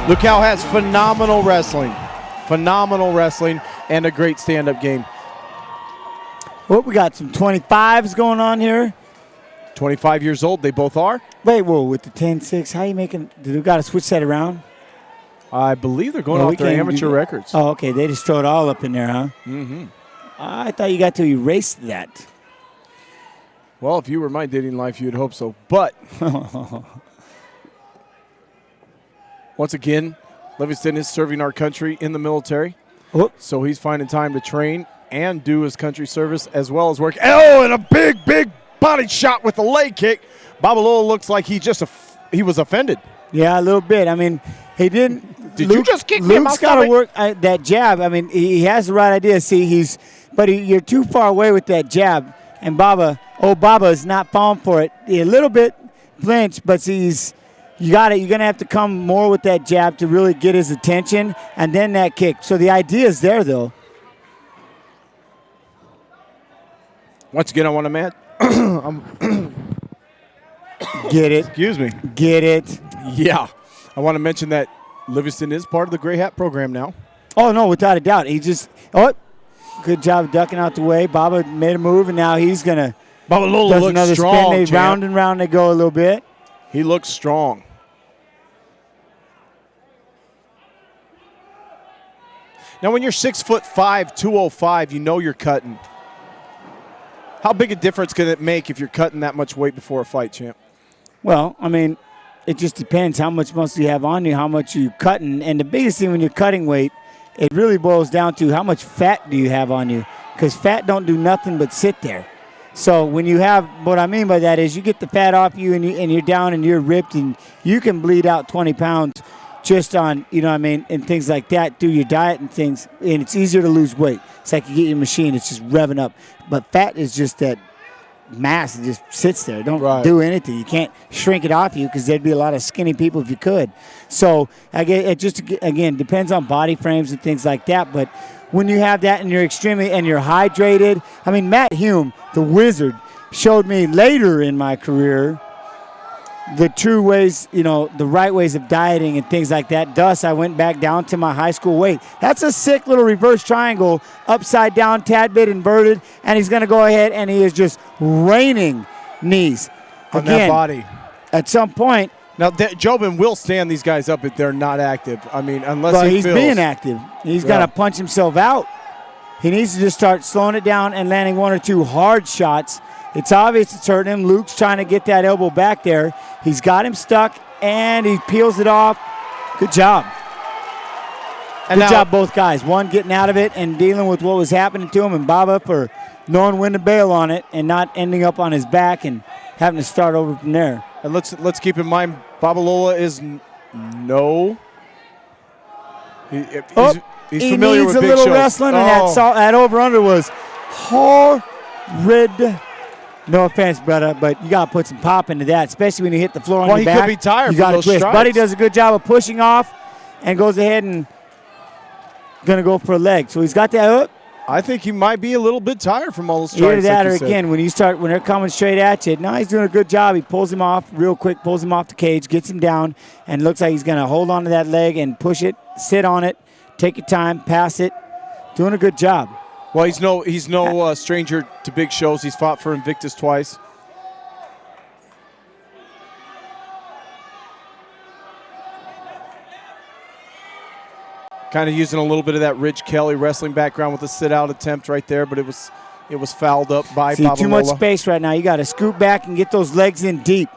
Lukow has phenomenal wrestling, and a great stand-up game. Well, we got some 25s going on here. 25 years old, they both are. Wait, whoa, with the 10-6, how you making? Do we got to switch that around? I believe they're going off their amateur records. Oh, okay. They just throw it all up in there, huh? Mm-hmm. I thought you got to erase that. Well, if you were my dating life, you'd hope so. But once again, Livingston is serving our country in the military. Whoop. So he's finding time to train and do his country service as well as work. Oh, and a big body shot with a leg kick. Babaloa looks like he was offended. Yeah, a little bit. I mean, he didn't. Did you just kick me in my Luke's got to stomach? work that jab. I mean, he has the right idea. See, you're too far away with that jab. And Baba is not falling for it. A little bit flinched, but see, you're going to have to come more with that jab to really get his attention, and then that kick. So the idea is there, though. Once again, I want to Get it. Excuse me. Get it. Yeah. I want to mention that Livingston is part of the Gray Hat program now. Oh, no, without a doubt. Good job ducking out the way. Baba made a move, and now he's going to Babaloa looks another strong, spin. They round and round they go a little bit. He looks strong. Now, when you're 6'5", 205, you know you're cutting. How big a difference can it make if you're cutting that much weight before a fight, champ? Well, I mean, it just depends how much muscle you have on you, how much you're cutting. And the biggest thing when you're cutting weight, it really boils down to how much fat do you have on you, because fat don't do nothing but sit there. So when you have, what I mean by that is you get the fat off you and you're down and you're ripped, and you can bleed out 20 pounds just on, and things like that through your diet and things. And it's easier to lose weight. It's like you get your machine, it's just revving up. But fat is just that mass that just sits there. Don't do anything. You can't shrink it off you, because there'd be a lot of skinny people if you could. So it just, again, depends on body frames and things like that. But when you have that and you're you're hydrated. I mean, Matt Hume, the wizard, showed me later in my career the true ways, the right ways of dieting and things like that. Thus, I went back down to my high school weight. That's a sick little reverse triangle, upside down, tad bit inverted, and he's going to go ahead and he is just raining knees. On that body. At some point. Now, Jobin will stand these guys up if they're not active. I mean, unless he's being active. He's going to punch himself out. He needs to just start slowing it down and landing one or two hard shots. It's obvious it's hurting him. Luke's trying to get that elbow back there. He's got him stuck, and he peels it off. Good job. Good job, both guys. One getting out of it and dealing with what was happening to him, and Baba for knowing when to bail on it and not ending up on his back and having to start over from there. And let's keep in mind, Babaloa is he's familiar with big shows. He needs a little wrestling, and that over-under was horrid. No offense, brother, but you got to put some pop into that, especially when you hit the floor on your back. Well, he could be tired from those strikes. Buddy does a good job of pushing off and goes ahead and going to go for a leg. So he's got that. I think he might be a little bit tired from all those strikes. Either that or, again, when they're coming straight at you. Now he's doing a good job. He pulls him off real quick, pulls him off the cage, gets him down, and looks like he's going to hold on to that leg and push it, sit on it, take your time, pass it. Doing a good job. Well, he's no stranger to big shows. He's fought for Invictus twice. Kind of using a little bit of that Ridge Kelly wrestling background with a sit-out attempt right there, but it was fouled up by Babaloa. Too much space right now. You got to scoot back and get those legs in deep.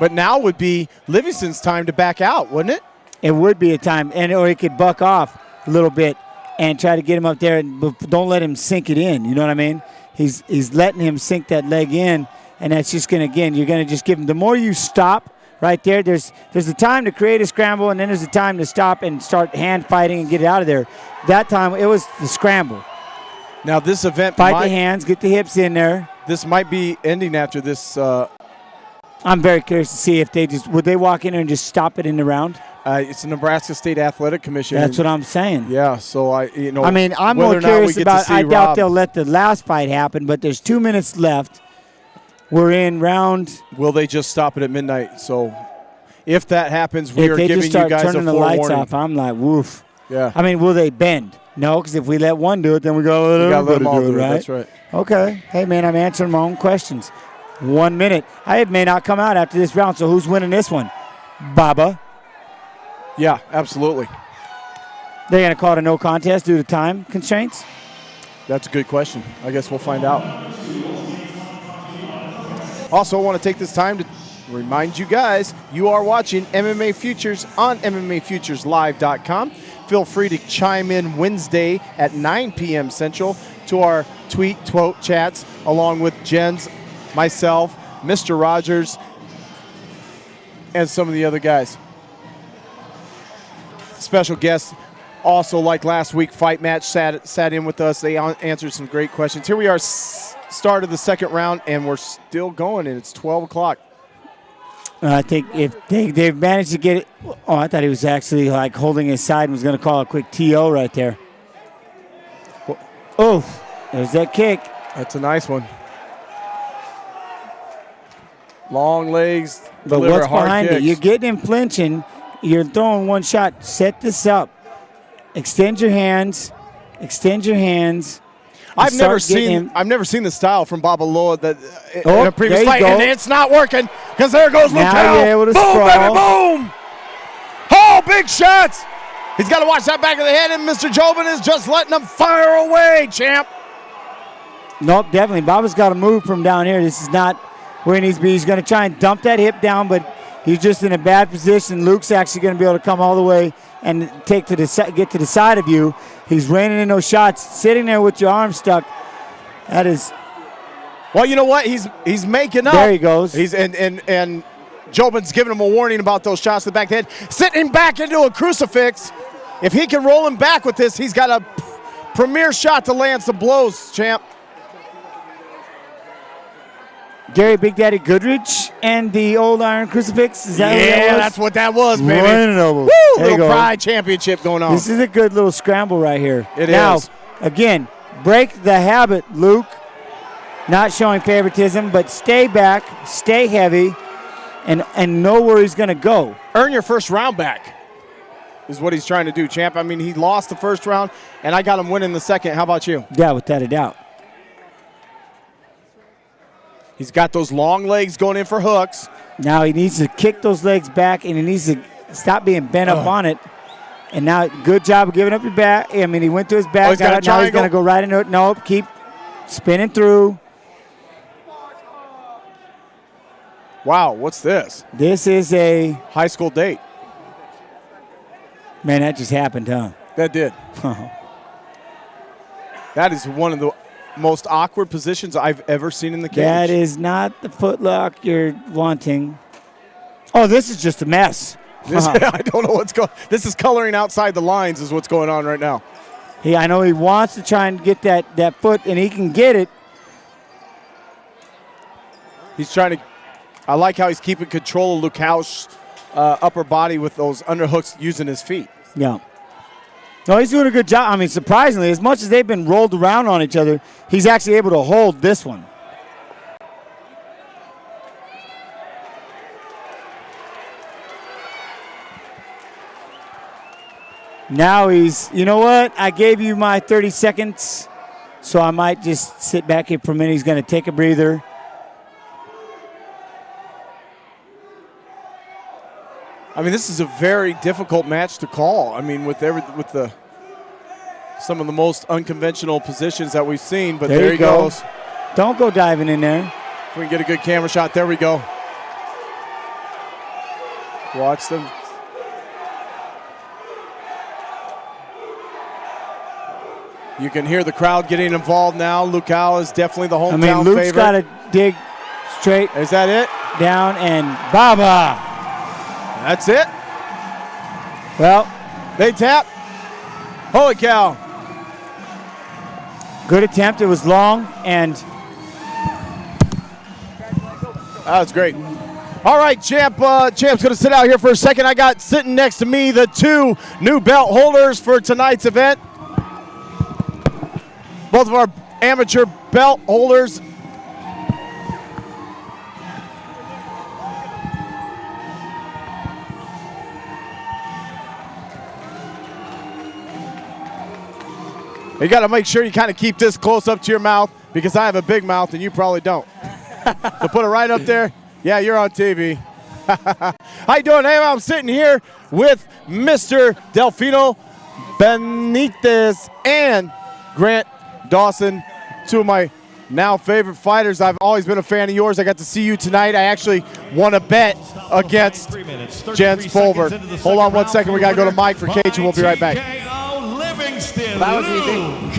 But now would be Livingston's time to back out, wouldn't it? It would be a time, or he could buck off a little bit and try to get him up there, but don't let him sink it in. You know what I mean? He's letting him sink that leg in, and that's just going to, again, you're going to just give him, the more you stop right there, there's a time to create a scramble, and then there's a time to stop and start hand fighting and get it out of there. That time, it was the scramble. Now this event Fight the hands, get the hips in there. This might be ending after this. I'm very curious to see if would they walk in there and just stop it in the round? It's the Nebraska State Athletic Commission. That's what I'm saying. Yeah, so I'm more curious about. I doubt they'll let the last fight happen, but there's 2 minutes left. We're in round. Will they just stop it at midnight? So if that happens, we If are they giving just start you guys a turning the lights forewarning. off, I'm like, woof. Yeah. I mean, will they bend? No, because if we let one do it, then we go let We gotta let everybody them all do it, do it. right? That's right. Okay. Hey, man, I'm answering my own questions. 1 minute. I may not come out after this round, so who's winning this one? Baba. Yeah, absolutely. They're going to call it a no contest due to time constraints? That's a good question. I guess we'll find out. Also, I want to take this time to remind you guys, you are watching MMA Futures on MMAFuturesLive.com. Feel free to chime in Wednesday at 9 p.m. Central to our tweet chats, along with Jens, myself, Mr. Rogers, and some of the other guys. Special guests, also like last week, Fight Match sat in with us. They answered some great questions. Here we are, start of the second round, and we're still going, and it's 12 o'clock. I think if they've managed to get it. Oh, I thought he was actually like holding his side and was going to call a quick TO right there. Oh, there's that kick. That's a nice one. Long legs. But what's behind it? You're getting him flinching. You're throwing one shot. Set this up. Extend your hands. Extend your hands. I've never seen the style from Babaloa that in a previous fight, and it's not working because there goes Lukow. Boom, baby, boom! Oh, big shots! He's got to watch that back of the head, and Mr. Jobin is just letting them fire away, champ. Nope, definitely. Baba's got to move from down here. This is not where he needs to be. He's going to try and dump that hip down, but he's just in a bad position. Luke's actually going to be able to come all the way and get to the side of you. He's raining in those shots, sitting there with your arm stuck. That is. Well, you know what? He's making up. There he goes. He's and Jobin's giving him a warning about those shots to the back of the head. Sitting back into a crucifix. If he can roll him back with this, he's got a premier shot to land some blows, champ. Gary Big Daddy Goodrich and the old iron crucifix. Is that what that was? That's what that was, baby. Woo! Little pride championship going on. This is a good little scramble right here. It now, is. Again, break the habit, Luke. Not showing favoritism, but stay back, stay heavy, and know where he's going to go. Earn your first round back is what he's trying to do, champ. I mean, he lost the first round, and I got him winning the second. How about you? Yeah, without a doubt. He's got those long legs going in for hooks. Now he needs to kick those legs back, and he needs to stop being bent up on it. And now, good job of giving up your back. I mean, he went to his back. Now he's going to go right into it. Nope, keep spinning through. Wow, what's this? This is a high school date. Man, that just happened, huh? That did. That is one of the most awkward positions I've ever seen in the cage. That is not the footlock you're wanting. Oh, this is just a mess. I don't know what's going on. This is coloring outside the lines is what's going on right now. I know he wants to try and get that foot, and he can get it. He's trying to – I like how he's keeping control of Lukow's upper body with those underhooks using his feet. Yeah. No, he's doing a good job. I mean, surprisingly, as much as they've been rolled around on each other, he's actually able to hold this one. Now he's, you know what? I gave you my 30 seconds, so I might just sit back here for a minute. He's going to take a breather. I mean, this is a very difficult match to call. I mean, with some of the most unconventional positions that we've seen, but there he goes. Don't go diving in there. If we can get a good camera shot, there we go. Watch them. You can hear the crowd getting involved now. Lukow is definitely the hometown favorite. I mean, Luke's got to dig straight. Is that it? Down and Baba. That's it. Well, they tap. Holy cow. Good attempt. It was long, and that was great. All right, champ's going to sit out here for a second. I got sitting next to me the two new belt holders for tonight's event. Both of our amateur belt holders. You got to make sure you kind of keep this close up to your mouth because I have a big mouth and you probably don't. So put it right up there. Yeah, you're on TV. How you doing? Hey, I'm sitting here with Mr. Delfino Benitez and Grant Dawson, two of my now favorite fighters. I've always been a fan of yours. I got to see you tonight. I actually won a bet against Jens Fulver. Hold on 1 second. We got to go to Mike for Cage, and we'll be right back. Livingston. That was easy.